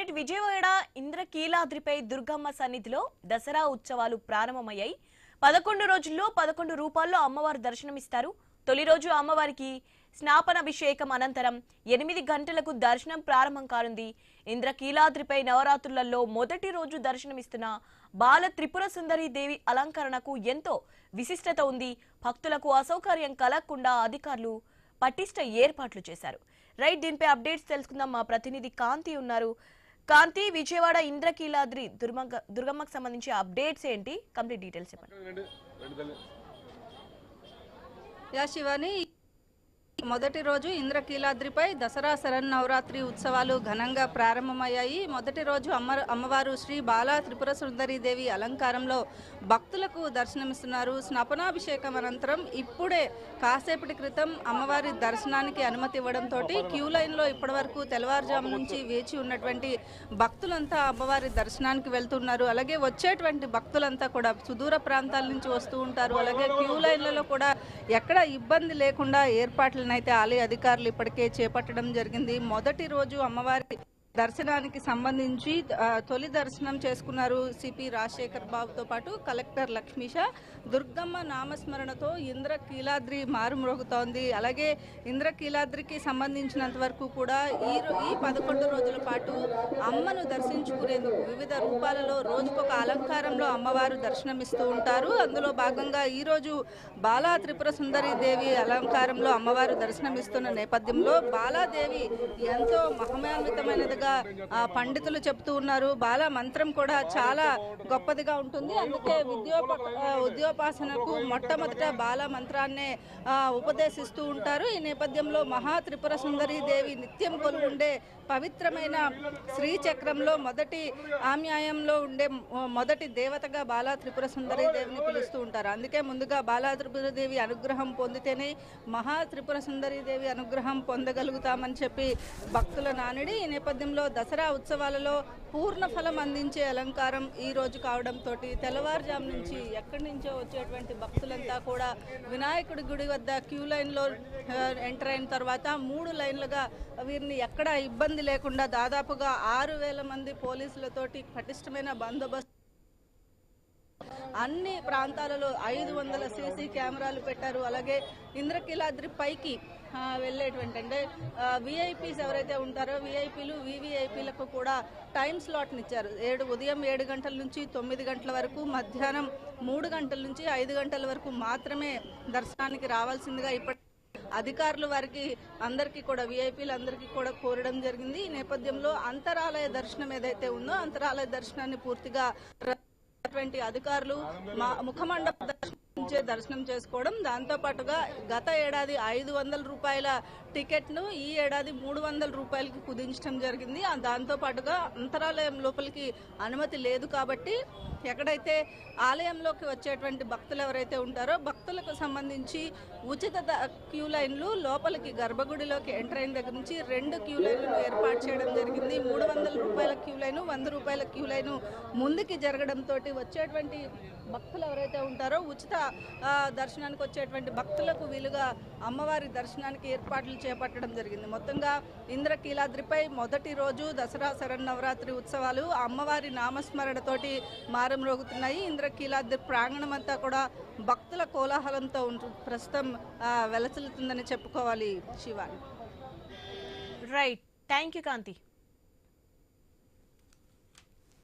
Right Vijayawada ఇంద్రకీలాద్రిపై దుర్గమ్మ సన్నిధిలో దసరా ఉత్సవాలు ప్రారంభమయ్యాయి. 11 రోజుల్లో 11 రూపాల్లో అమ్మవారు దర్శనమిస్తారు. తొలి రోజు అమ్మవారికి స్నాపనాభిషేకం అనంతరం 8 గంటలకు దర్శనం ప్రారంభం కానుంది. ఇంద్రకీలాద్రిపై నవరాత్రులలో మొదటి రోజు దర్శనమిస్తున్న బాల త్రిపుర సుందరి దేవి అలంకరణకు ఎంతో విశిష్టత ఉంది. భక్తులకు అసౌకర్యం కలగకుండా అధికారులు పటిష్ట ఏర్పాట్లు చేశారు. రైట్, దీనిపై అప్డేట్స్ తెలుసుకుందాం. మా ప్రతినిధి కాంతి ఉన్నారు. కాంతి, విజయవాడ ఇంద్రకీలాద్రి దుర్గమ్మకు సంబంధించి అప్డేట్స్ ఏంటి? కంప్లీట్ డీటెయిల్స్ చెప్పండి. శివాని, మొదటి రోజు ఇంద్రకీలాద్రిపై దసరా శరన్నవరాత్రి ఉత్సవాలు ఘనంగా ప్రారంభమయ్యాయి. మొదటి రోజు అమ్మవారు శ్రీ బాల త్రిపుర సుందరి దేవి అలంకారంలో భక్తులకు దర్శనమిస్తున్నారు. స్నాపనాభిషేకం అనంతరం ఇప్పుడే కాసేపటి క్రితం అమ్మవారి దర్శనానికి అనుమతి ఇవ్వడంతో క్యూ లైన్లో ఇప్పటివరకు తెల్లవారుజాము నుంచి వేచి ఉన్నటువంటి భక్తులంతా అమ్మవారి దర్శనానికి వెళ్తున్నారు. అలాగే వచ్చేటువంటి భక్తులంతా కూడా సుదూర ప్రాంతాల నుంచి వస్తూ ఉంటారు. అలాగే క్యూ లైన్లలో కూడా ఎక్కడ ఇబ్బంది లేకుండా ఏర్పాట్లు అయితే ఆలయ అధికారులు ఇప్పటికే చేపట్టడం జరిగింది. మొదటి రోజు అమ్మవారి దర్శనానికి సంబంధించి తొలి దర్శనం చేసుకున్నారు సిపి రాజశేఖర్ బాబుతో పాటు కలెక్టర్ లక్ష్మీష. దుర్గమ్మ నామస్మరణతో ఇంద్రకీలాద్రి మారుమ్రోగుతోంది. అలాగే ఇంద్రకీలాద్రికి సంబంధించినంత వరకు కూడా ఈ 11 రోజుల పాటు అమ్మను దర్శించుకునేందుకు వివిధ రూపాలలో రోజుకొక అలంకారంలో అమ్మవారు దర్శనమిస్తూ ఉంటారు. అందులో భాగంగా ఈరోజు బాలా త్రిపుర సుందరి దేవి అలంకారంలో అమ్మవారు దర్శనమిస్తున్న నేపథ్యంలో బాలాదేవి ఎంతో మహిమాన్వితమైనదిగా పండితులు చెప్తూ ఉన్నారు. బాల మంత్రం కూడా చాలా గొప్పదిగా ఉంటుంది. అందుకే ఉద్యోపాసనకు మొట్టమొదట బాల మంత్రాన్నే ఉపదేశిస్తూ ఉంటారు. ఈ నేపథ్యంలో మహా త్రిపుర సుందరి దేవి నిత్యం కొలువుండే పవిత్రమైన శ్రీచక్రంలో మొదటి ఆమ్యాయంలో ఉండే మొదటి దేవతగా బాలా త్రిపుర సుందరి దేవిని పిలుస్తూ ఉంటారు. అందుకే ముందుగా బాలా త్రిపుర దేవి అనుగ్రహం పొందితేనే మహా త్రిపుర సుందరి దేవి అనుగ్రహం పొందగలుగుతామని చెప్పి భక్తుల నానుడి. ఈ నేపథ్యంలో దసరా ఉత్సవాలలో పూర్ణ ఫలం అందించే అలంకారం ఈ రోజు కావడంతో తెల్లవారుజాము నుంచి ఎక్కడి నుంచో వచ్చేటువంటి భక్తులంతా కూడా వినాయకుడి గుడి వద్ద క్యూ లైన్లో ఎంటర్ అయిన తర్వాత 3 లైన్లుగా వీరిని ఎక్కడ ఇబ్బంది లేకుండా దాదాపుగా 6,000 మంది పోలీసులతోటి పటిష్టమైన బందోబస్తు, అన్ని ప్రాంతాలలో 500 సీసీ కెమెరాలు పెట్టారు. అలాగే ఇంద్రకీలాద్రి పైకి వెళ్ళేటువంటి అంటే విఐపీస్ ఎవరైతే ఉంటారో విఐపీలు వివిఐపీలకు కూడా టైం స్లాట్ని ఇచ్చారు. ఉదయం 7 గంటల నుంచి 9 గంటల వరకు, మధ్యాహ్నం 3 గంటల నుంచి 5 గంటల వరకు మాత్రమే దర్శనానికి రావాల్సిందిగా ఇప్పటి అధికారులు వారికి అందరికీ కూడా విఐపీలు అందరికీ కూడా కోరడం జరిగింది. ఈ నేపథ్యంలో అంతరాలయ దర్శనం ఏదైతే ఉందో అంతరాలయ దర్శనాన్ని పూర్తిగా అధికారులు ముఖమండప దర్శనం చేసుకోవడం, దాంతో పాటుగా గత ఏడాది 500 రూపాయల టికెట్ను ఈ ఏడాది 300 రూపాయలకి కుదించడం జరిగింది. దాంతో పాటుగా అంతరాలయం లోపలికి అనుమతి లేదు కాబట్టి ఎక్కడైతే ఆలయంలోకి వచ్చేటువంటి భక్తులు ఎవరైతే ఉంటారో భక్తులకు సంబంధించి ఉచిత క్యూ లైన్లు లోపలికి గర్భగుడిలోకి ఎంటర్ అయిన దగ్గర నుంచి 2 క్యూ లైన్లను ఏర్పాటు చేయడం జరిగింది. 300 రూపాయల క్యూ లైను, 100 రూపాయల క్యూ లైను ముందుకి జరగడంతో వచ్చేటువంటి భక్తులు ఎవరైతే ఉంటారో ఉచిత దర్శనానికి వచ్చేటువంటి భక్తులకు వీలుగా అమ్మవారి దర్శనానికి ఏర్పాట్లు చేపట్టడం జరిగింది. మొత్తంగా ఇంద్రకీలాద్రిపై మొదటి రోజు దసరా శరన్నవరాత్రి ఉత్సవాలు అమ్మవారి నామస్మరణతోటి మారుమ్రోగుతున్నాయి. ఇంద్రకీలాద్రి ప్రాంగణం అంతా కూడా భక్తుల కోలాహలంతో ప్రస్తుతం వెలసిల్లుతుందని చెప్పుకోవాలి. Shivani. Right, thank you Kanthi.